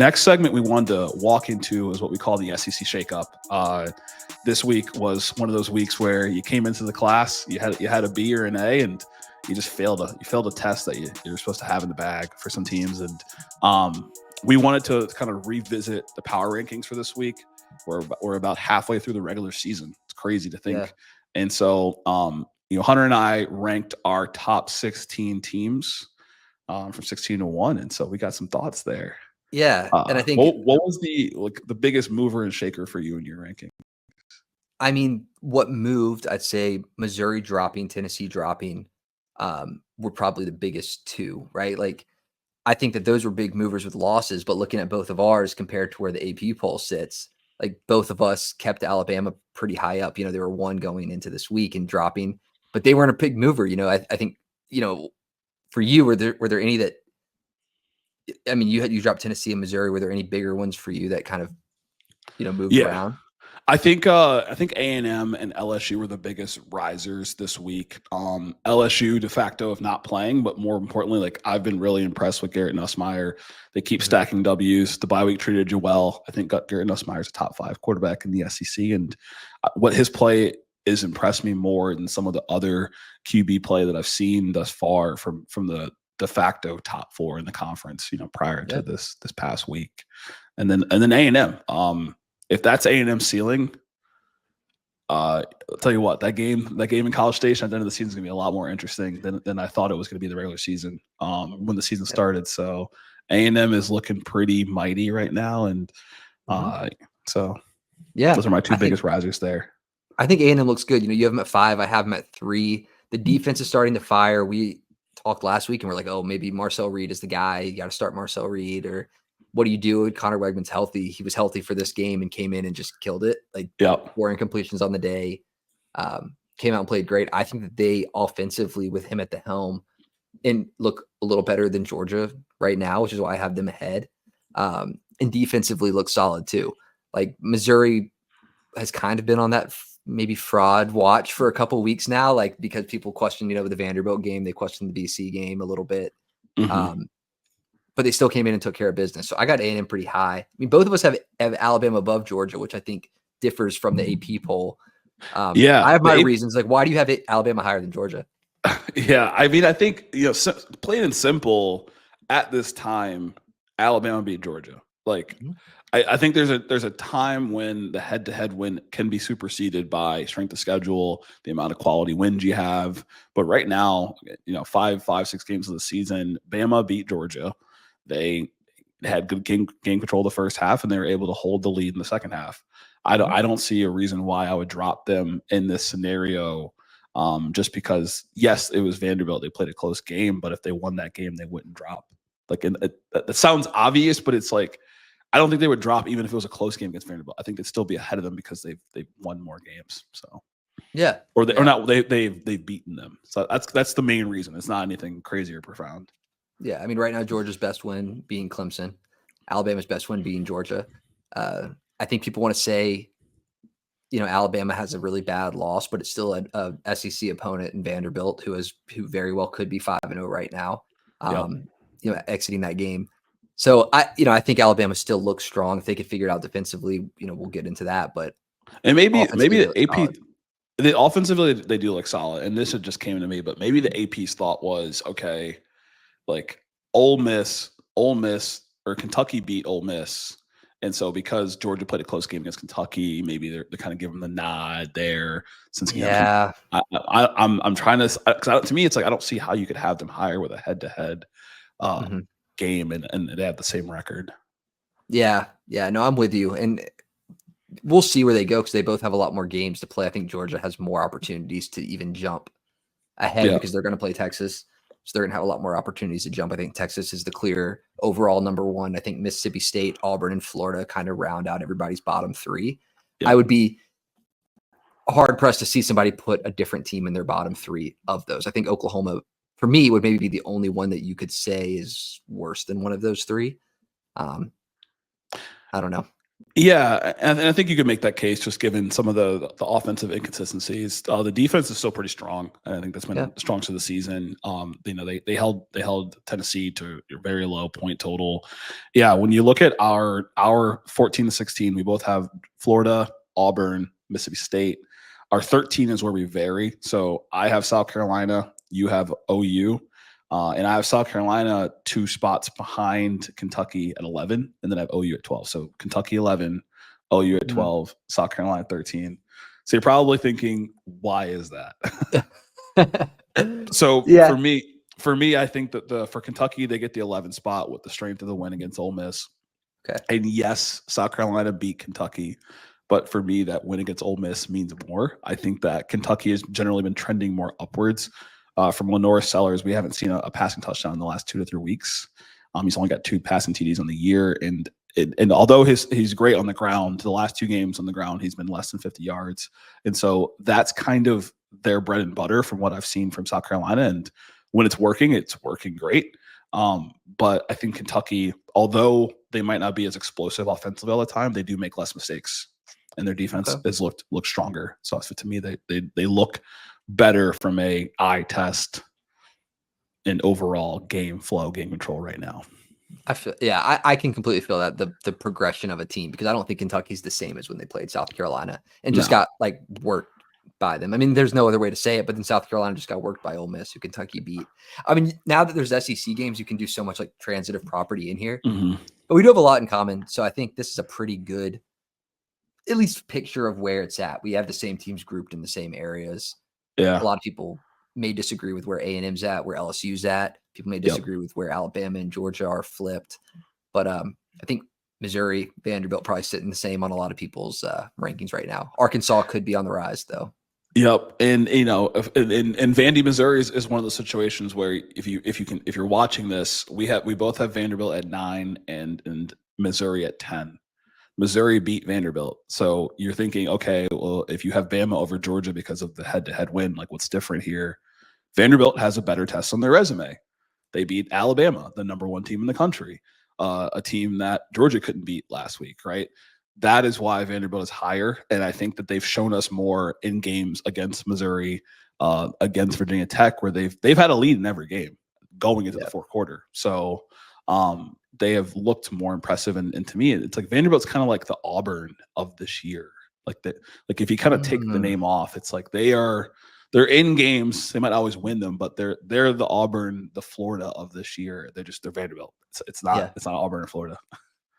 Next segment we wanted to walk into is what we call the SEC shakeup. This week was one of those weeks where you came into the class, you had a B or an A, and you just failed a test that you're supposed to have in the bag for some teams. And we wanted to kind of revisit the power rankings for this week. We're about halfway through the regular season. It's crazy to think. Yeah. And so Hunter and I ranked our top 16 teams from 16 to 1, and so we got some thoughts there. Yeah, and I think what was the biggest mover and shaker for you in your ranking? I mean, what moved, I'd say Missouri dropping, Tennessee dropping, were probably the biggest two, right? Like, I think that those were big movers with losses, but looking at both of ours compared to where the AP poll sits, like both of us kept Alabama pretty high up. They were one going into this week and dropping, but they weren't a big mover. I think, for you, were there any that, I mean, you dropped Tennessee and Missouri. Were there any bigger ones for you that kind of, moved around? I think A&M and LSU were the biggest risers this week. LSU de facto of not playing, but more importantly, like I've been really impressed with Garrett Nussmeier. They keep stacking W's. The bye week treated you well. I think Garrett Nussmeier is a top 5 quarterback in the SEC, and what his play is impressed me more than some of the other QB play that I've seen thus far from the de facto top 4 in the conference, prior to this past week. And then A&M. If that's A&M ceiling, I'll tell you what, that game in College Station at the end of the season is going to be a lot more interesting than I thought it was going to be the regular season when the season started. So A&M is looking pretty mighty right now, and so those are my two biggest risers there. I think A&M looks good. You have them at 5. I have them at 3. The defense is starting to fire. We talked last week, and we're like, oh, maybe Marcel Reed is the guy. You got to start Marcel Reed, or what do you do? Connor Wegman's healthy. He was healthy for this game and came in and just killed it. Like 4 incompletions on the day. Came out and played great. I think that they offensively with him at the helm and look a little better than Georgia right now, which is why I have them ahead. And defensively look solid too. Like Missouri has kind of been on that maybe fraud watch for a couple of weeks now, like because people question, the Vanderbilt game, they questioned the BC game a little bit. But they still came in and took care of business. So I got A&M pretty high. I mean, both of us have Alabama above Georgia, which I think differs from the AP poll. I have my reasons. Like, why do you have Alabama higher than Georgia? Yeah, I mean, I think, plain and simple, at this time, Alabama beat Georgia. Like, I think there's a time when the head-to-head win can be superseded by strength of schedule, the amount of quality wins you have. But right now, 6 games of the season, Bama beat Georgia. They had good game control the first half, and they were able to hold the lead in the second half. I don't see a reason why I would drop them in this scenario, just because, yes, it was Vanderbilt. They played a close game, but if they won that game, they wouldn't drop. Like, it sounds obvious, but it's like, I don't think they would drop even if it was a close game against Vanderbilt. I think they'd still be ahead of them because they've won more games. So they've beaten them. So that's the main reason. It's not anything crazy or profound. Yeah, I mean, right now Georgia's best win being Clemson, Alabama's best win being Georgia. I think people want to say, Alabama has a really bad loss, but it's still a SEC opponent in Vanderbilt who very well could be 5-0 right now. Exiting that game. So I think Alabama still looks strong if they could figure it out defensively. We'll get into that, but maybe the AP, the offensively they do look solid. And this had just came to me, but maybe the AP's thought was, okay, like Ole Miss or Kentucky beat Ole Miss, and so because Georgia played a close game against Kentucky, maybe they're kind of giving the nod there. Since I'm trying to, because to me it's like I don't see how you could have them higher with a head-to-head game and they have the same record. Yeah, no, I'm with you, and we'll see where they go because they both have a lot more games to play. I think Georgia has more opportunities to even jump ahead because they're going to play Texas. So they're going to have a lot more opportunities to jump. I think Texas is the clear overall number 1. I think Mississippi State, Auburn, and Florida kind of round out everybody's bottom 3. I would be hard-pressed to see somebody put a different team in their bottom 3 of those. I think Oklahoma, for me, would maybe be the only one that you could say is worse than one of those 3. I don't know. Yeah, and I think you could make that case just given some of the offensive inconsistencies. The defense is still pretty strong. I think that's Yeah. been strong to the season. They held Tennessee to a very low point total. Yeah, when you look at our 14-16, we both have Florida, Auburn, Mississippi State. Our 13 is where we vary. So I have South Carolina, you have OU. And I have South Carolina 2 spots behind Kentucky at 11, and then I have OU at 12. So Kentucky 11, OU at 12, South Carolina 13. So you're probably thinking, why is that? So Yeah. for me, I think that for Kentucky, they get the 11 spot with the strength of the win against Ole Miss. Okay. And yes, South Carolina beat Kentucky. But for me, that win against Ole Miss means more. I think that Kentucky has generally been trending more upwards. From Lenore Sellers, we haven't seen a passing touchdown in the last 2 to 3 weeks. He's only got 2 passing TDs on the year, and although he's great on the ground, the last 2 games on the ground he's been less than 50 yards, and so that's kind of their bread and butter from what I've seen from South Carolina. And when it's working great. But I think Kentucky, although they might not be as explosive offensively all the time, they do make less mistakes, and their defense has looked stronger. So to me, they look better from a eye test and overall game flow, game control right now. I can completely feel that the progression of a team, because I don't think Kentucky's the same as when they played South Carolina and just got like worked by them. I mean, there's no other way to say it, but then South Carolina just got worked by Ole Miss, who Kentucky beat. I mean, now that there's SEC games, you can do so much like transitive property in here, but we do have a lot in common. So I think this is a pretty good, at least picture of where it's at. We have the same teams grouped in the same areas. Yeah. A lot of people may disagree with where A&M's at, where LSU's at. People may disagree with where Alabama and Georgia are flipped. But I think Missouri, Vanderbilt probably sitting the same on a lot of people's rankings right now. Arkansas could be on the rise, though. Yep. And and Vandy, Missouri is one of those situations where if you're watching this, we both have Vanderbilt at 9 and Missouri at 10. Missouri beat Vanderbilt. So you're thinking, okay, well, if you have Bama over Georgia because of the head-to-head win, like what's different here? Vanderbilt has a better test on their resume. They beat Alabama, the number 1 team in the country, a team that Georgia couldn't beat last week, right? That is why Vanderbilt is higher. And I think that they've shown us more in games against Missouri, against Virginia Tech, where they've had a lead in every game going into the 4th quarter. So they have looked more impressive, and to me, it's like Vanderbilt's kind of like the Auburn of this year. Like if you kind of take the name off, it's like they're in games. They might always win them, but they're the Auburn, the Florida of this year. They're Vanderbilt. It's not Auburn or Florida.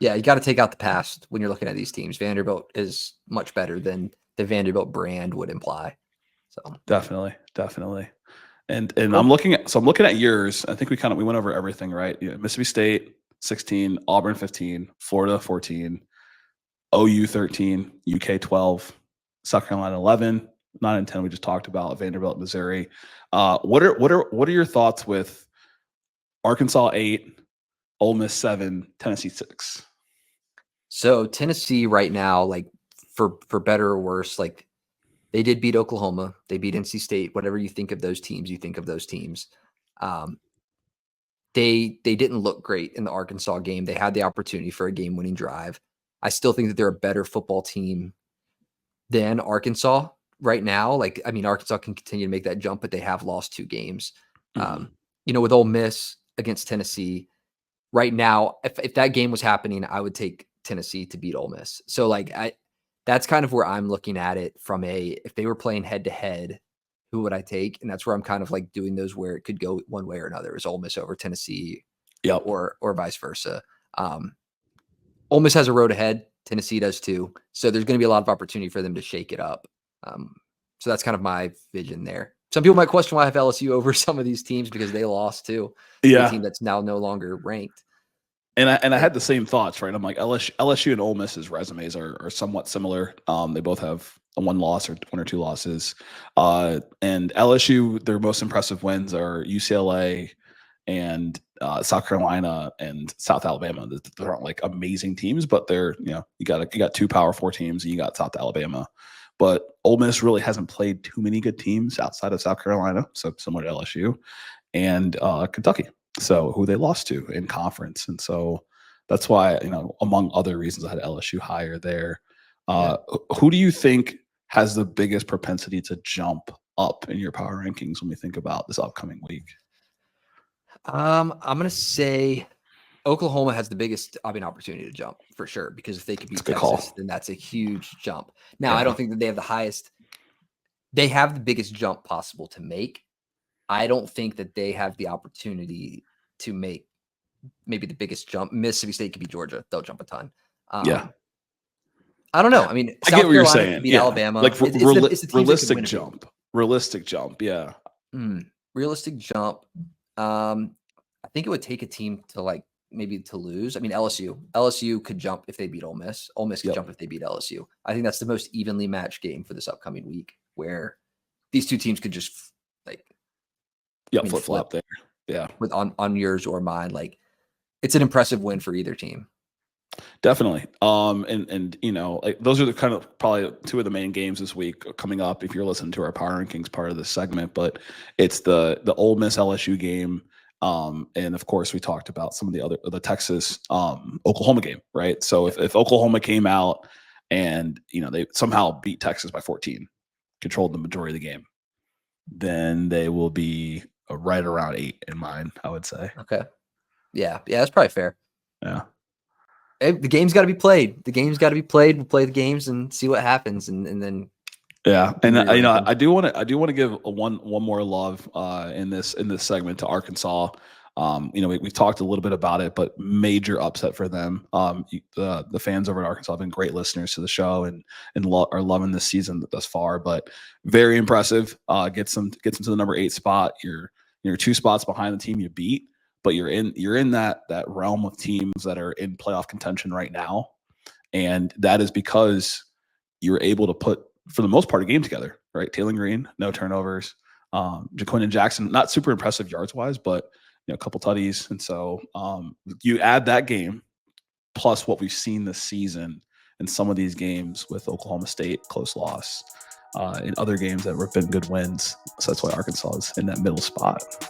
Yeah, you got to take out the past when you're looking at these teams. Vanderbilt is much better than the Vanderbilt brand would imply. So definitely. And I'm looking at yours. I think we went over everything, right? Yeah, Mississippi State 16, Auburn 15, Florida 14, OU 13, UK 12, South Carolina 11, 9 and 10. We just talked about Vanderbilt, Missouri. What are your thoughts with Arkansas 8, Ole Miss 7, Tennessee 6? So Tennessee right now, like for better or worse, like they did beat Oklahoma, they beat NC State. Whatever you think of those teams, you think of those teams. They didn't look great in the Arkansas game. They had the opportunity for a game-winning drive. I still think that they're a better football team than Arkansas right now. Like, I mean, Arkansas can continue to make that jump, but they have lost 2 games. With Ole Miss against Tennessee right now, if that game was happening, I would take Tennessee to beat Ole Miss. So like that's kind of where I'm looking at it from if they were playing head to head, who would I take? And that's where I'm kind of like doing those where it could go one way or another. Is Ole Miss over Tennessee, or vice versa. Ole Miss has a road ahead. Tennessee does too. So there's going to be a lot of opportunity for them to shake it up. So that's kind of my vision there. Some people might question why I have LSU over some of these teams because they lost too. A team that's now no longer ranked. And I had the same thoughts, right? I'm like LSU and Ole Miss's resumes are somewhat similar. They both have a 1 loss or 1 or 2 losses. And LSU, their most impressive wins are UCLA and South Carolina and South Alabama. They aren't like amazing teams, but they're, you got 2 Power 4 teams and you got South Alabama. But Ole Miss really hasn't played too many good teams outside of South Carolina, so similar to LSU and Kentucky. So who they lost to in conference. And so That's why, among other reasons, I had LSU higher there. Yeah. Who do you think has the biggest propensity to jump up in your power rankings when we think about this upcoming week? I'm gonna say Oklahoma has the biggest opportunity to jump for sure, because if they could beat Texas, then that's a huge jump. Now, I don't think that they have the highest. They have the biggest jump possible to make. I don't think that they have the opportunity to make maybe the biggest jump. Mississippi State could beat Georgia; they'll jump a ton. I don't know. I mean, I South get what you're Carolina saying. could beat Alabama. Like It's the teams that could realistic win jump. Realistic jump. Yeah. Realistic jump. I think it would take a team to maybe to lose. I mean, LSU could jump if they beat Ole Miss. Ole Miss could jump if they beat LSU. I think that's the most evenly matched game for this upcoming week, where these two teams could just flip flop there. Yeah. With on yours or mine. It's an impressive win for either team. Definitely. And those are the kind of probably two of the main games this week coming up if you're listening to our power rankings part of this segment, but it's the Ole Miss LSU game. And of course we talked about some of the Texas Oklahoma game, right? So if Oklahoma came out and they somehow beat Texas by 14, controlled the majority of the game, then they will be right around 8 in mine, I would say. Okay. Yeah, that's probably fair. Yeah. The game's got to be played. We'll play the games and see what happens, and then. Yeah, and I do want to give one more love in this segment to Arkansas. We talked a little bit about it, but major upset for them. The fans over at Arkansas have been great listeners to the show and are loving this season thus far. But very impressive. Gets them to the number 8 spot. You're 2 spots behind the team you beat, but you're in that realm of teams that are in playoff contention right now, and that is because you were able to put, for the most part, a game together, right? Taylor Green, no turnovers. Jaquindon Jackson, not super impressive yards wise, but a couple tutties. And so you add that game plus what we've seen this season in some of these games with Oklahoma State, close loss, in other games that have been good wins. So that's why Arkansas is in that middle spot.